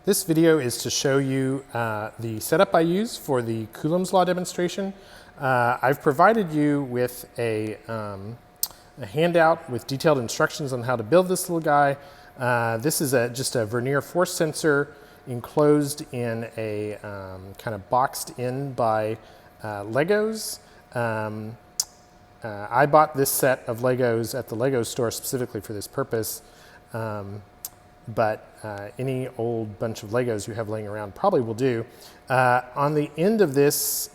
This video is to show you the setup I use for the Coulomb's law demonstration. I've provided you with a handout with detailed instructions on how to build this little guy. This is just a vernier force sensor enclosed in a kind of boxed in by Legos. I bought this set of Legos at the Lego store specifically for this purpose. But any old bunch of Legos you have laying around probably will do. On the end of this,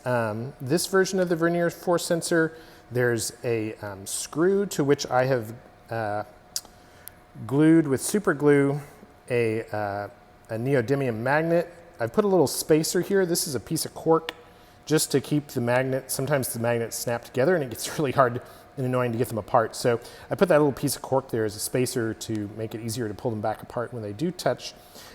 this version of the vernier force sensor, there's a screw to which I have glued with super glue a neodymium magnet. I've put a little spacer here. This is a piece of cork just to keep the magnet. Sometimes the magnets snap together and it gets really hard and annoying to get them apart. So I put that little piece of cork there as a spacer to make it easier to pull them back apart when they do touch.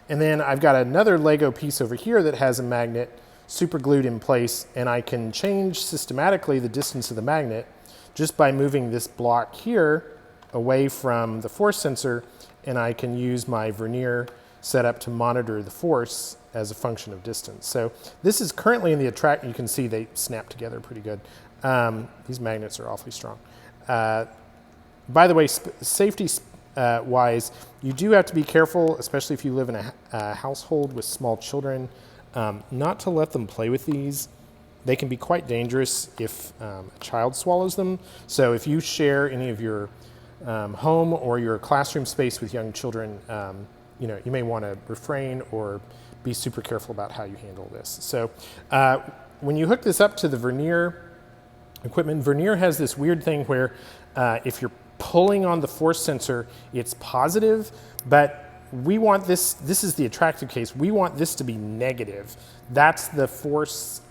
And then I've got another Lego piece over here that has a magnet super glued in place, and I can change systematically the distance of the magnet just by moving this block here away from the force sensor, and I can use my vernier setup to monitor the force as a function of distance. So this is currently in the attract. You can see they snap together pretty good. These magnets are awfully strong. By the way, safety wise, you do have to be careful, especially if you live in a household with small children, not to let them play with these. They can be quite dangerous if a child swallows them. So if you share any of your home or your classroom space with young children, you may want to refrain or be super careful about how you handle this. So when you hook this up to the vernier equipment, vernier has this weird thing where if you're pulling on the force sensor, it's positive, but we want this is the attractive case, we want this to be negative. That's the force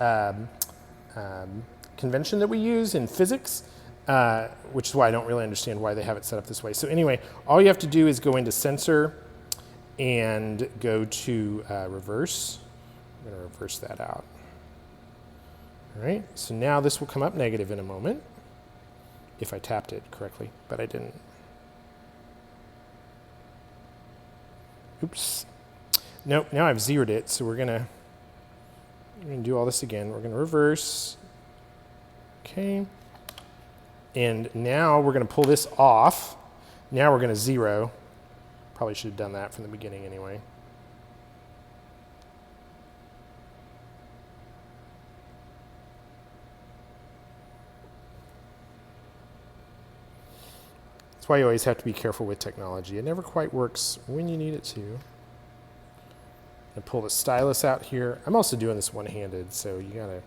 convention that we use in physics, which is why I don't really understand why they have it set up this way. So anyway, all you have to do is go into sensor and go to reverse. I'm going to reverse that out. All right, so now this will come up negative in a moment, if I tapped it correctly, but I didn't. Oops. Nope, now I've zeroed it, so we're gonna do all this again. We're gonna reverse. Okay. And now we're gonna pull this off. Now we're gonna zero. Probably should have done that from the beginning anyway. That's why you always have to be careful with technology. It never quite works when you need it to. I pull the stylus out here. I'm also doing this one-handed, so you gotta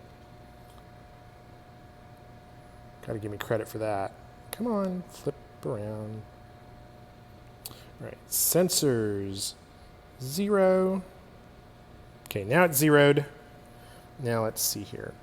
give me credit for that. Come on, flip around. All right, sensors, 0. Okay, now it's zeroed. Now let's see here.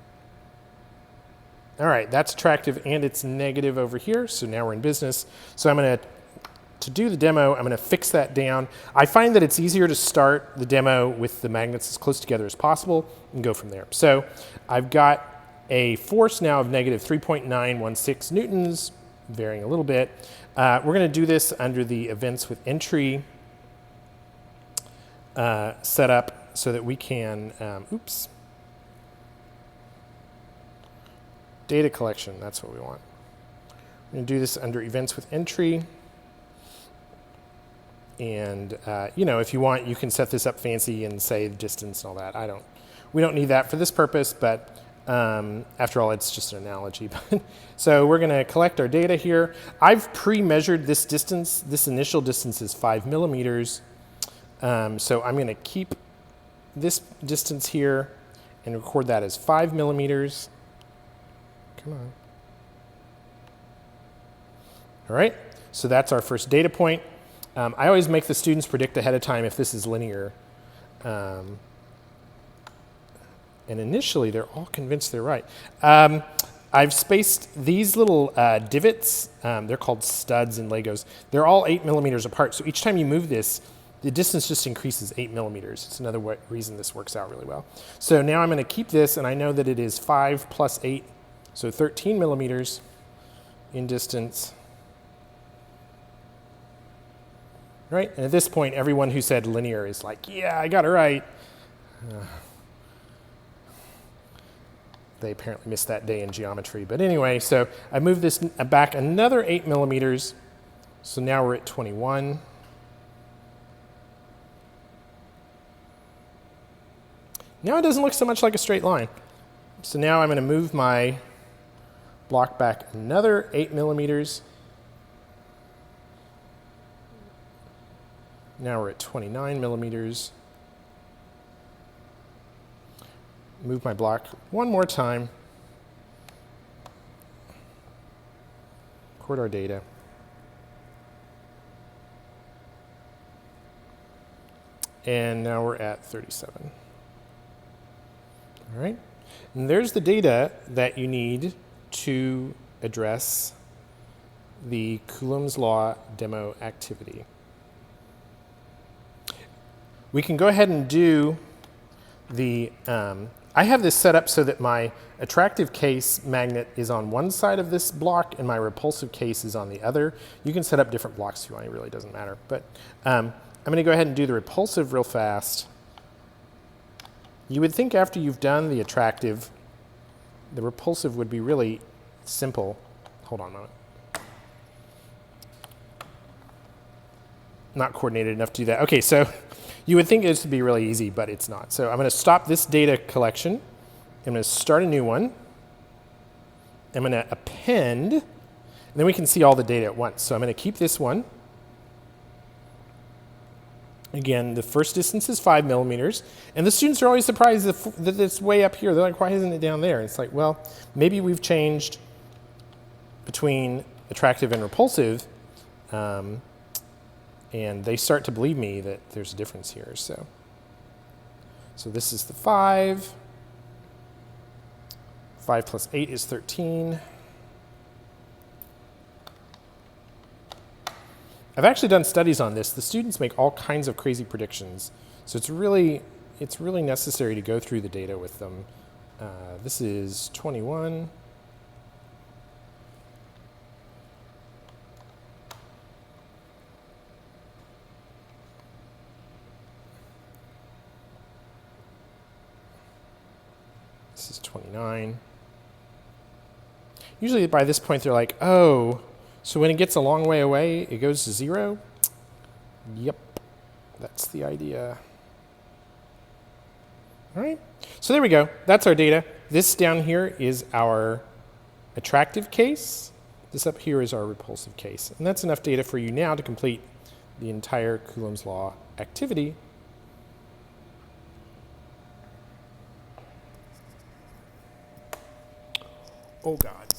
All right, that's attractive and it's negative over here, so now we're in business. So I'm to do the demo, I'm gonna fix that down. I find that it's easier to start the demo with the magnets as close together as possible and go from there. So I've got a force now of negative 3.916 newtons, varying a little bit. We're gonna do this under the events with entry setup so that we can, data collection, that's what we want. We're going to do this under events with entry. And, if you want, you can set this up fancy and say the distance and all that. We don't need that for this purpose, but after all, it's just an analogy. So we're going to collect our data here. I've pre-measured this distance. This initial distance is 5 millimeters. So I'm going to keep this distance here and record that as 5 millimeters. Come on. All right, so that's our first data point. I always make the students predict ahead of time if this is linear. And initially, they're all convinced they're right. I've spaced these little divots. They're called studs in Legos. They're all 8 millimeters apart. So each time you move this, the distance just increases 8 millimeters. It's another reason this works out really well. So now I'm going to keep this, and I know that it is 5 plus 8, so 13 millimeters in distance. right? And at this point, everyone who said linear is like, yeah, I got it right. They apparently missed that day in geometry. But anyway, so I moved this back another 8 millimeters. So now we're at 21. Now it doesn't look so much like a straight line. So now I'm going to move my block back another 8 millimeters. Now we're at 29 millimeters. Move my block one more time. Record our data. And now we're at 37. All right. And there's the data that you need to address the Coulomb's law demo activity. We can go ahead and do the, I have this set up so that my attractive case magnet is on one side of this block and my repulsive case is on the other. You can set up different blocks if you want, it really doesn't matter. But I'm going to go ahead and do the repulsive real fast. You would think after you've done the attractive, the repulsive would be really simple. Hold on a moment. Not coordinated enough to do that. Okay, so you would think this would be really easy, but it's not. So I'm going to stop this data collection. I'm going to start a new one. I'm going to append, and then we can see all the data at once. So I'm going to keep this one. Again, the first distance is 5 millimeters, and the students are always surprised that it's way up here. They're like, why isn't it down there? And it's like, well, maybe we've changed between attractive and repulsive, and they start to believe me that there's a difference here. So this is the 5. 5 plus 8 is 13. I've actually done studies on this. The students make all kinds of crazy predictions. So it's really necessary to go through the data with them. This is 21. This is 29. Usually by this point they're like, oh, so when it gets a long way away, it goes to 0? Yep, that's the idea. All right, so there we go. That's our data. This down here is our attractive case. This up here is our repulsive case. And that's enough data for you now to complete the entire Coulomb's law activity. Oh, God.